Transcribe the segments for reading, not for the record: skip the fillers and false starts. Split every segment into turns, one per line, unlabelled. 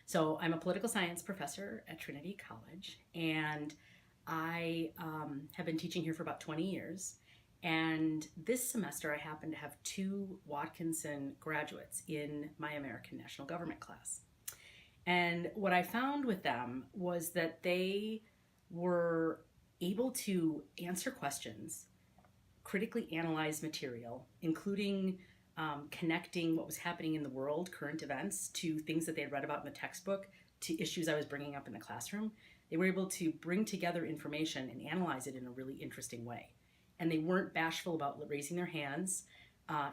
So I'm a political science professor at Trinity College, and I have been teaching here for about 20 years. And this semester, I happen to have two Watkinson graduates in my American National Government class. And what I found with them was that they were able to answer questions, critically analyze material, including connecting what was happening in the world, current events, to things that they had read about in the textbook, to issues I was bringing up in the classroom. They were able to bring together information and analyze it in a really interesting way. And they weren't bashful about raising their hands.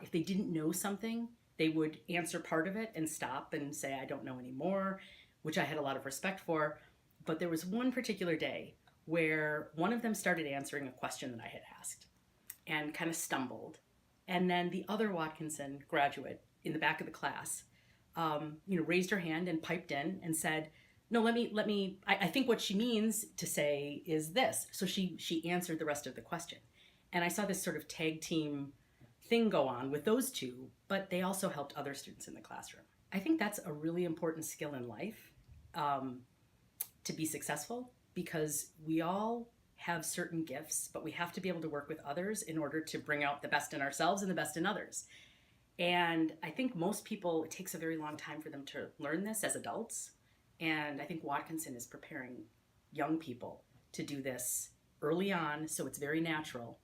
If they didn't know something, they would answer part of it and stop and say, I don't know anymore, which I had a lot of respect for. But there was one particular day where one of them started answering a question that I had asked and kind of stumbled. And then the other Watkinson graduate in the back of the class, raised her hand and piped in and said, no, let me, I think what she means to say is this. So she answered the rest of the question. And I saw this sort of tag team thing go on with those two, but they also helped other students in the classroom. I think that's a really important skill in life, to be successful, because we all have certain gifts, but we have to be able to work with others in order to bring out the best in ourselves and the best in others. And I think most people, it takes a very long time for them to learn this as adults. And I think Watkinson is preparing young people to do this early on, so it's very natural.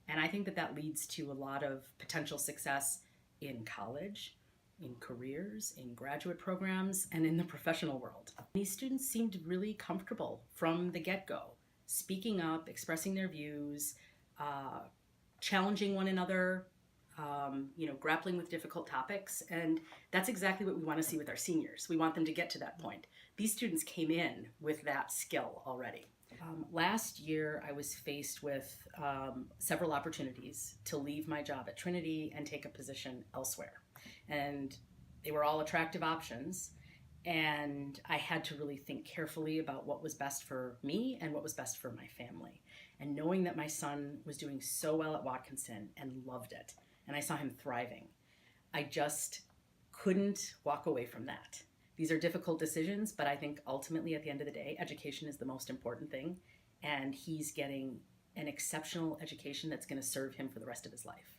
And I think that that leads to a lot of potential success in college, in careers, in graduate programs, and in the professional world. These students seemed really comfortable from the get-go, speaking up, expressing their views, challenging one another, grappling with difficult topics. And that's exactly what we want to see with our seniors. We want them to get to that point. These students came in with that skill already. Last year, I was faced with several opportunities to leave my job at Trinity and take a position elsewhere. And they were all attractive options. And I had to really think carefully about what was best for me and what was best for my family. And knowing that my son was doing so well at Watkinson and loved it, and I saw him thriving, I just couldn't walk away from that. These are difficult decisions, but I think ultimately at the end of the day, education is the most important thing. And he's getting an exceptional education that's going to serve him for the rest of his life.